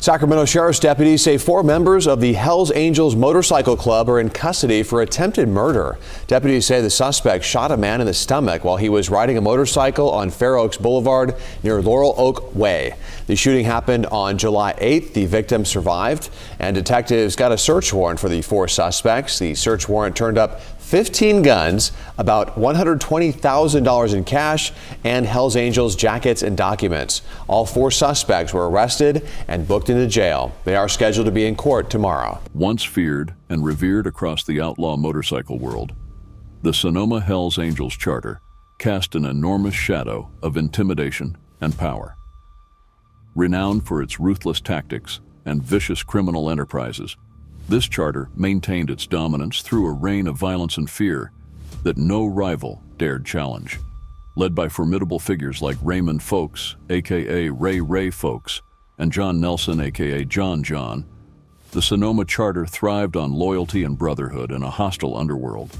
Sacramento Sheriff's deputies say 4 members of the Hells Angels Motorcycle Club are in custody for attempted murder. Deputies say the suspect shot a man in the stomach while he was riding a motorcycle on Fair Oaks Boulevard near Laurel Oak Way. The shooting happened on July 8th. The victim survived, and detectives got a search warrant for the 4 suspects. The search warrant turned up 15 guns, about $120,000 in cash, and Hells Angels jackets and documents. All 4 suspects were arrested and booked into jail. They are scheduled to be in court tomorrow. Once feared and revered across the outlaw motorcycle world, the Sonoma Hells Angels Charter cast an enormous shadow of intimidation and power. Renowned for its ruthless tactics and vicious criminal enterprises, this charter maintained its dominance through a reign of violence and fear that no rival dared challenge. Led by formidable figures like Raymond Foakes, aka Ray Foakes, and John Nelson, aka John, the Sonoma Charter thrived on loyalty and brotherhood in a hostile underworld.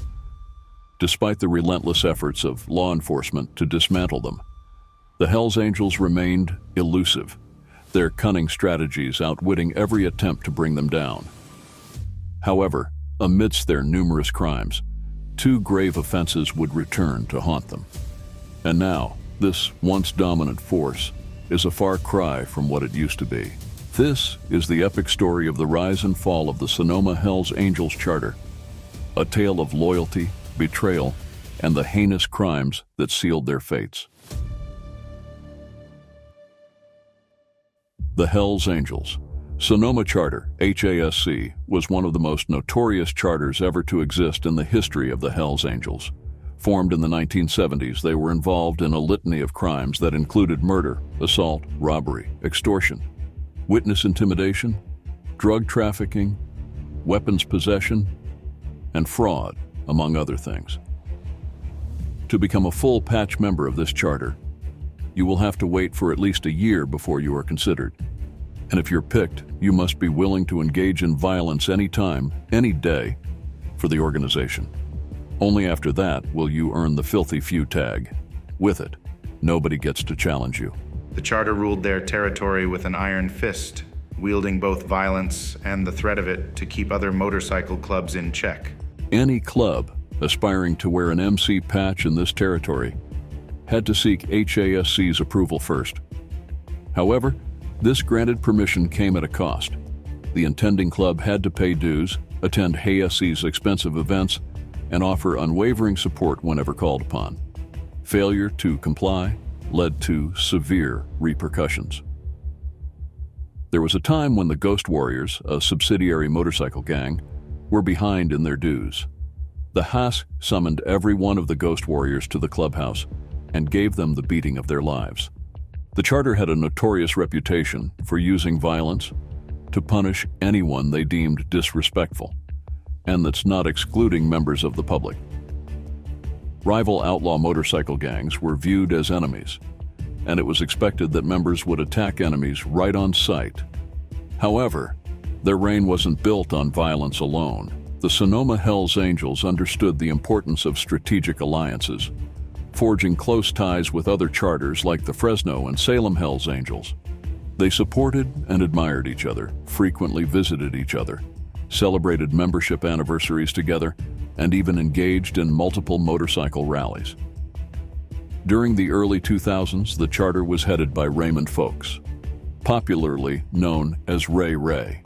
Despite the relentless efforts of law enforcement to dismantle them, the Hells Angels remained elusive, their cunning strategies outwitting every attempt to bring them down. However, amidst their numerous crimes, 2 grave offenses would return to haunt them. And now, this once dominant force is a far cry from what it used to be. This is the epic story of the rise and fall of the Sonoma Hells Angels Charter, a tale of loyalty, betrayal, and the heinous crimes that sealed their fates. The Hells Angels. Sonoma Charter, HASC, was one of the most notorious charters ever to exist in the history of the Hells Angels. Formed in the 1970s, they were involved in a litany of crimes that included murder, assault, robbery, extortion, witness intimidation, drug trafficking, weapons possession, and fraud, among other things. To become a full patch member of this charter, you will have to wait for at least a year before you are considered. And if you're picked, you must be willing to engage in violence anytime, any day, for the organization. Only after that will you earn the filthy few tag. With it, nobody gets to challenge you. The Charter ruled their territory with an iron fist, wielding both violence and the threat of it to keep other motorcycle clubs in check. Any club aspiring to wear an MC patch in this territory had to seek HASC's approval first. However, this granted permission came at a cost. The intending club had to pay dues, attend HASC's expensive events, and offer unwavering support whenever called upon. Failure to comply led to severe repercussions. There was a time when the Ghost Warriors, a subsidiary motorcycle gang, were behind in their dues. The HASC summoned every one of the Ghost Warriors to the clubhouse and gave them the beating of their lives. The charter had a notorious reputation for using violence to punish anyone they deemed disrespectful, and that's not excluding members of the public. Rival outlaw motorcycle gangs were viewed as enemies, and it was expected that members would attack enemies right on sight. However, their reign wasn't built on violence alone. The Sonoma Hells Angels understood the importance of strategic alliances, forging close ties with other charters like the Fresno and Salem Hells Angels. They supported and admired each other, frequently visited each other, celebrated membership anniversaries together, and even engaged in multiple motorcycle rallies. During the early 2000s, the charter was headed by Raymond Foakes, popularly known as Ray.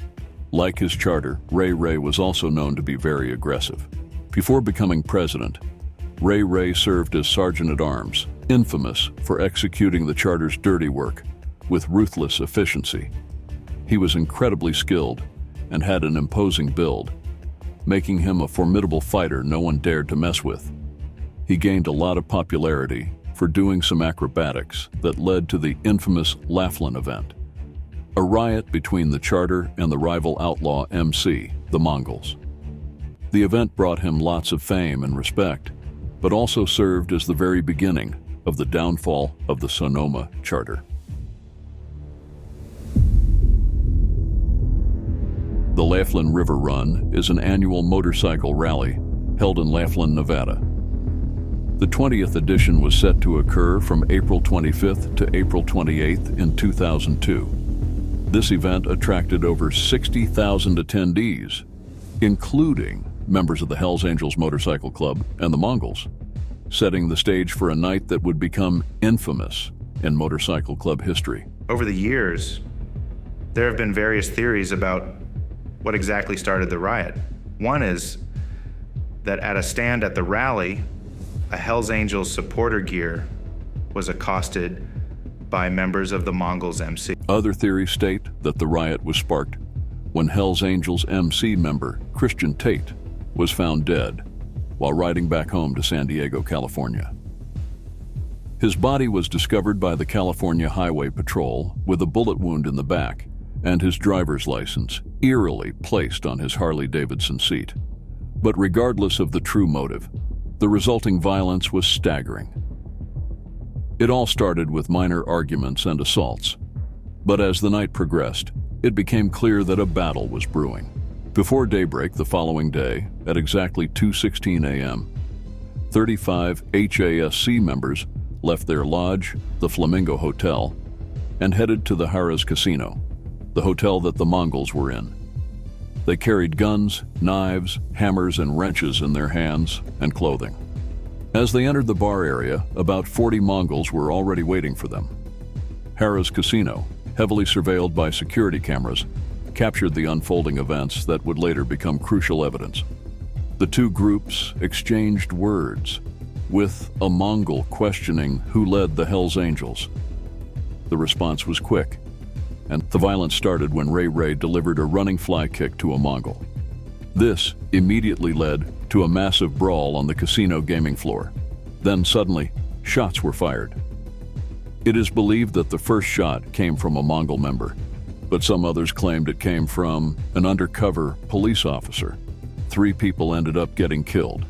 Like his charter, Ray was also known to be very aggressive. Before becoming president, Ray served as sergeant-at-arms, infamous for executing the charter's dirty work with ruthless efficiency. He was incredibly skilled and had an imposing build, making him a formidable fighter no one dared to mess with. He gained a lot of popularity for doing some acrobatics that led to the infamous Laughlin event, a riot between the charter and the rival outlaw MC, the Mongols. The event brought him lots of fame and respect, but also served as the very beginning of the downfall of the Sonoma Charter. The Laughlin River Run is an annual motorcycle rally held in Laughlin, Nevada. The 20th edition was set to occur from April 25th to April 28th in 2002. This event attracted over 60,000 attendees, including members of the Hells Angels Motorcycle Club and the Mongols, setting the stage for a night that would become infamous in motorcycle club history. Over the years, there have been various theories about what exactly started the riot. One is that at a stand at the rally, a Hells Angels supporter gear was accosted by members of the Mongols MC. Other theories state that the riot was sparked when Hells Angels MC member Christian Tate was found dead while riding back home to San Diego, California. His body was discovered by the California Highway Patrol with a bullet wound in the back and his driver's license eerily placed on his Harley-Davidson seat. But regardless of the true motive, the resulting violence was staggering. It all started with minor arguments and assaults, but as the night progressed, it became clear that a battle was brewing. Before daybreak the following day, at exactly 2:16 a.m., 35 HASC members left their lodge, the Flamingo Hotel, and headed to the Harrah's Casino, the hotel that the Mongols were in. They carried guns, knives, hammers, and wrenches in their hands and clothing. As they entered the bar area, about 40 Mongols were already waiting for them. Harrah's Casino, heavily surveilled by security cameras, captured the unfolding events that would later become crucial evidence. The two groups exchanged words, with a Mongol questioning who led the Hells Angels. The response was quick, and the violence started when Ray delivered a running fly kick to a Mongol. This immediately led to a massive brawl on the casino gaming floor. Then suddenly, shots were fired. It is believed that the first shot came from a Mongol member, but some others claimed it came from an undercover police officer. 3 people ended up getting killed,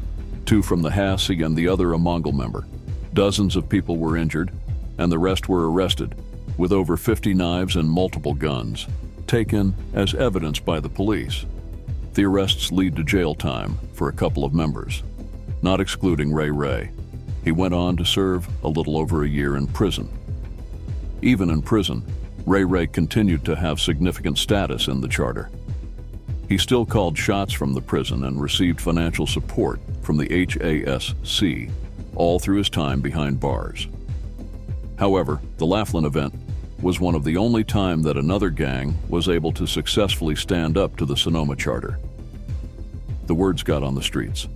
2 from the Hassi and the other a Mongol member. Dozens of people were injured, and the rest were arrested, with over 50 knives and multiple guns, taken as evidence by the police. The arrests lead to jail time for a couple of members, not excluding Ray. He went on to serve a little over a year in prison. Even in prison, Ray continued to have significant status in the charter. He still called shots from the prison and received financial support from the HASC, all through his time behind bars. However, the Laughlin event was one of the only time that another gang was able to successfully stand up to the Sonoma Charter. The words got on the streets.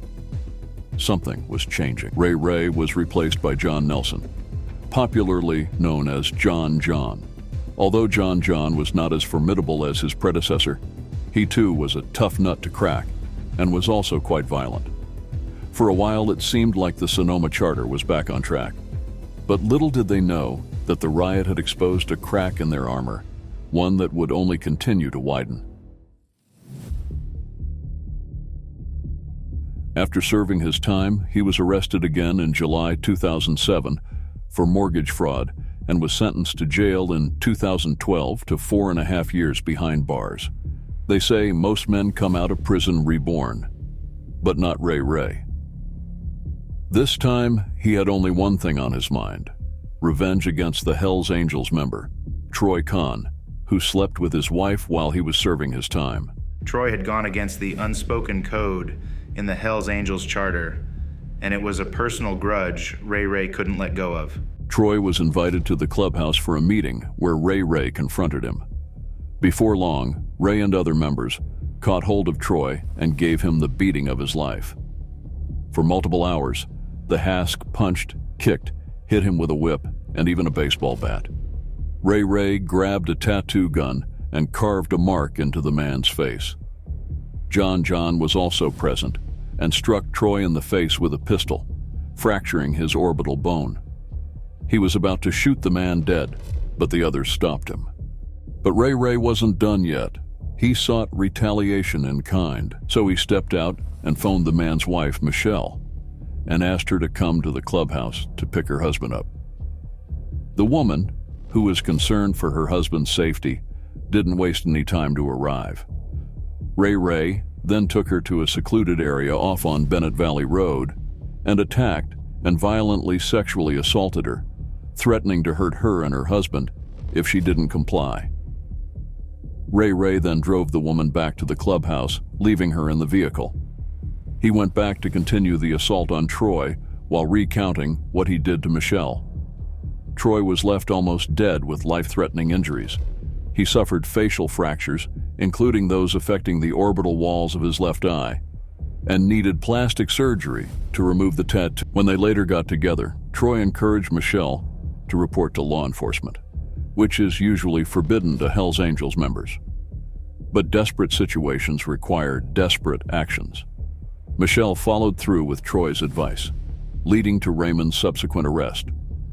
Something was changing. Ray was replaced by John Nelson, popularly known as John. Although John was not as formidable as his predecessor, he too was a tough nut to crack and was also quite violent. For a while it seemed like the Sonoma Charter was back on track, but little did they know that the riot had exposed a crack in their armor, one that would only continue to widen. After serving his time, he was arrested again in July 2007 for mortgage fraud and was sentenced to jail in 2012 to 4.5 years behind bars. They say most men come out of prison reborn, but not Ray. This time, he had only one thing on his mind: revenge against the Hells Angels member, Troy Kahn, who slept with his wife while he was serving his time. Troy had gone against the unspoken code in the Hells Angels charter, and it was a personal grudge Ray couldn't let go of. Troy was invited to the clubhouse for a meeting where Ray confronted him. Before long, Ray and other members caught hold of Troy and gave him the beating of his life. For multiple hours, the Hask punched, kicked, hit him with a whip, and even a baseball bat. Ray grabbed a tattoo gun and carved a mark into the man's face. John was also present and struck Troy in the face with a pistol, fracturing his orbital bone. He was about to shoot the man dead, but the others stopped him. But Ray wasn't done yet. He sought retaliation in kind, so he stepped out and phoned the man's wife, Michelle, and asked her to come to the clubhouse to pick her husband up. The woman, who was concerned for her husband's safety, didn't waste any time to arrive. Ray then took her to a secluded area off on Bennett Valley Road and attacked and violently sexually assaulted her, threatening to hurt her and her husband if she didn't comply. Ray then drove the woman back to the clubhouse, leaving her in the vehicle. He went back to continue the assault on Troy while recounting what he did to Michelle. Troy was left almost dead with life-threatening injuries. He suffered facial fractures, including those affecting the orbital walls of his left eye, and needed plastic surgery to remove the tattoo. When they later got together, Troy encouraged Michelle to report to law enforcement, which is usually forbidden to Hells Angels members. But desperate situations require desperate actions. Michelle followed through with Troy's advice, leading to Raymond's subsequent arrest.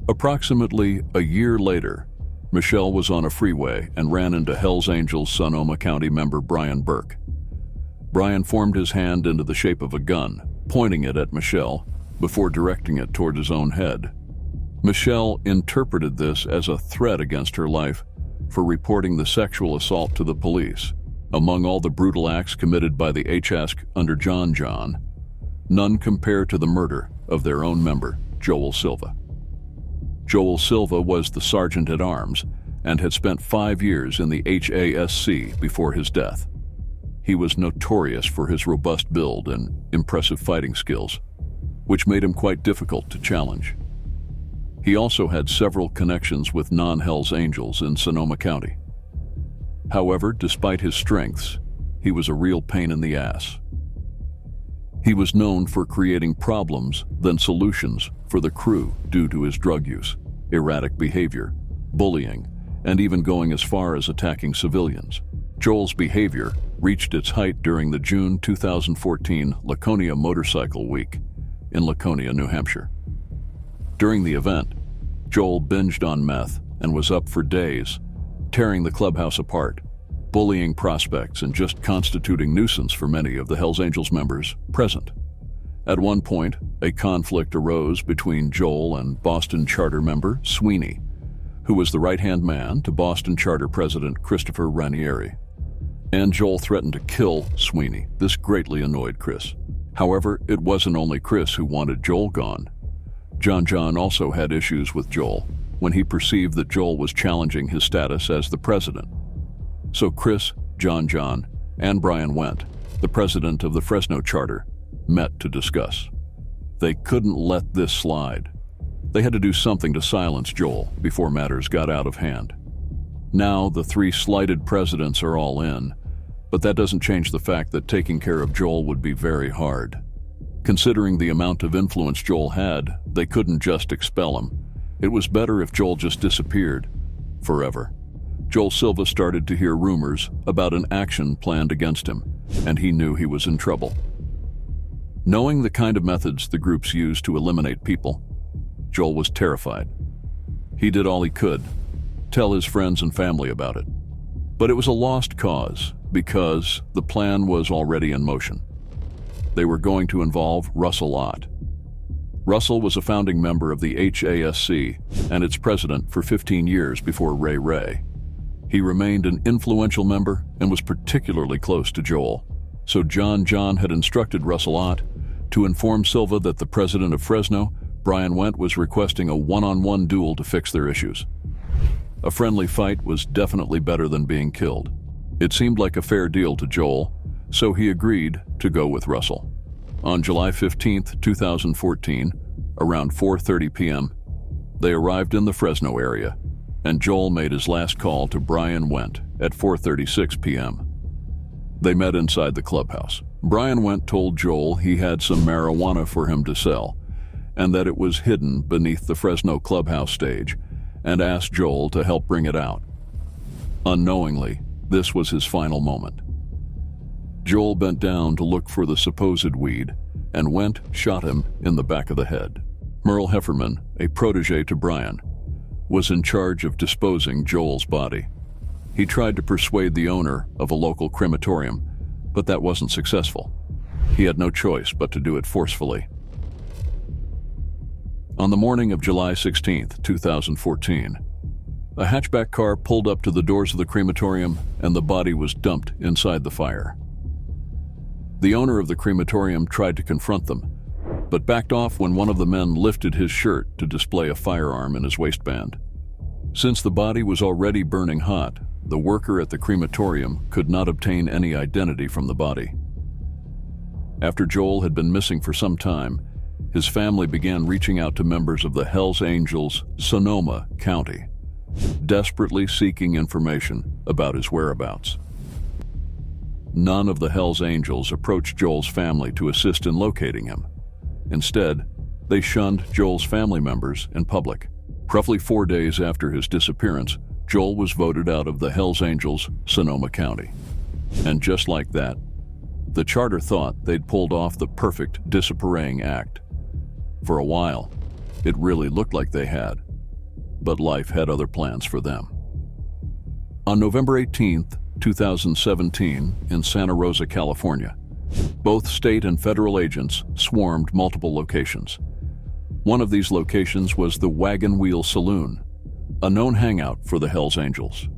Approximately a year later, Michelle was on a freeway and ran into Hells Angels Sonoma County member Brian Burke. Brian formed his hand into the shape of a gun, pointing it at Michelle before directing it toward his own head. Michelle interpreted this as a threat against her life for reporting the sexual assault to the police. Among all the brutal acts committed by the HSC under John, none compare to the murder of their own member, Joel Silva. Joel Silva was the sergeant-at-arms and had spent 5 years in the HASC before his death. He was notorious for his robust build and impressive fighting skills, which made him quite difficult to challenge. He also had several connections with non-Hells Angels in Sonoma County. However, despite his strengths, he was a real pain in the ass. He was known for creating problems, then solutions for the crew due to his drug use, erratic behavior, bullying, and even going as far as attacking civilians. Joel's behavior reached its height during the June 2014 Laconia Motorcycle Week in Laconia, New Hampshire. During the event, Joel binged on meth and was up for days, tearing the clubhouse apart, bullying prospects, and just constituting nuisance for many of the Hells Angels members present. At one point, a conflict arose between Joel and Boston Charter member Sweeney, who was the right-hand man to Boston Charter President Christopher Ranieri. And Joel threatened to kill Sweeney. This greatly annoyed Chris. However, it wasn't only Chris who wanted Joel gone. John also had issues with Joel when he perceived that Joel was challenging his status as the president. So Chris, John, and Brian Wendt, the president of the Fresno Charter, met to discuss. They couldn't let this slide. They had to do something to silence Joel before matters got out of hand. Now the three slighted presidents are all in, but that doesn't change the fact that taking care of Joel would be very hard. Considering the amount of influence Joel had, they couldn't just expel him. It was better if Joel just disappeared forever. Joel Silva started to hear rumors about an action planned against him, and he knew he was in trouble. Knowing the kind of methods the groups use to eliminate people, Joel was terrified. He did all he could, tell his friends and family about it. But it was a lost cause because the plan was already in motion. They were going to involve Russell Ott. Russell was a founding member of the HASC and its president for 15 years before Ray. He remained an influential member and was particularly close to Joel. So John had instructed Russell Ott to inform Silva that the president of Fresno, Brian Wendt, was requesting a one-on-one duel to fix their issues. A friendly fight was definitely better than being killed. It seemed like a fair deal to Joel, so he agreed to go with Russell. On July 15, 2014, around 4:30 p.m., they arrived in the Fresno area, and Joel made his last call to Brian Wendt at 4:36 p.m. They met inside the clubhouse. Brian Wendt told Joel he had some marijuana for him to sell, and that it was hidden beneath the Fresno clubhouse stage, and asked Joel to help bring it out. Unknowingly, this was his final moment. Joel bent down to look for the supposed weed, and Wendt shot him in the back of the head. Merle Hefferman, a protege to Brian, was in charge of disposing Joel's body. He tried to persuade the owner of a local crematorium, but that wasn't successful. He had no choice but to do it forcefully. On the morning of July 16, 2014, a hatchback car pulled up to the doors of the crematorium and the body was dumped inside the fire. The owner of the crematorium tried to confront them, but backed off when one of the men lifted his shirt to display a firearm in his waistband. Since the body was already burning hot, the worker at the crematorium could not obtain any identity from the body. After Joel had been missing for some time, his family began reaching out to members of the Hells Angels, Sonoma County, desperately seeking information about his whereabouts. None of the Hells Angels approached Joel's family to assist in locating him. Instead, they shunned Joel's family members in public. Roughly 4 days after his disappearance, Joel was voted out of the Hells Angels, Sonoma County. And just like that, the charter thought they'd pulled off the perfect disappearing act. For a while, it really looked like they had, but life had other plans for them. On November 18th, 2017, in Santa Rosa, California, both state and federal agents swarmed multiple locations. One of these locations was the Wagon Wheel Saloon, a known hangout for the Hells Angels.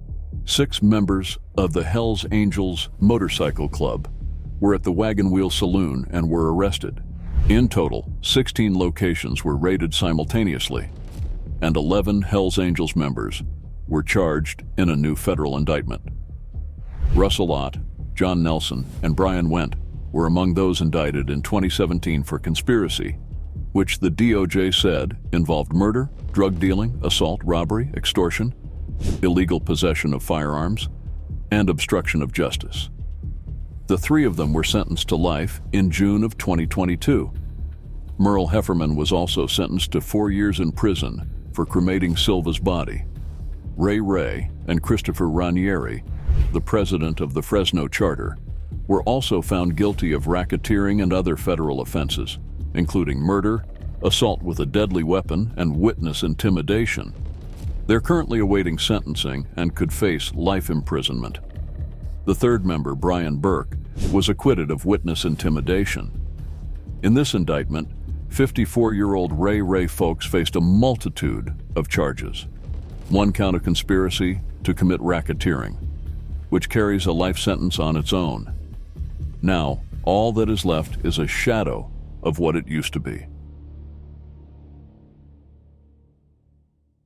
6 members of the Hells Angels Motorcycle Club were at the Wagon Wheel Saloon and were arrested. In total, 16 locations were raided simultaneously, and 11 Hells Angels members were charged in a new federal indictment. Russell Ott, John Nelson, and Brian Wendt were among those indicted in 2017 for conspiracy, which the DOJ said involved murder, drug dealing, assault, robbery, extortion, illegal possession of firearms, and obstruction of justice. The 3 of them were sentenced to life in June of 2022. Merle Hefferman was also sentenced to 4 years in prison for cremating Silva's body. Ray and Christopher Ranieri, the president of the Fresno Charter, were also found guilty of racketeering and other federal offenses, including murder, assault with a deadly weapon, and witness intimidation. They're currently awaiting sentencing and could face life imprisonment. The 3rd member, Brian Burke, was acquitted of witness intimidation. In this indictment, 54-year-old Ray Foakes faced a multitude of charges. 1 count of conspiracy to commit racketeering, which carries a life sentence on its own. Now, all that is left is a shadow of what it used to be.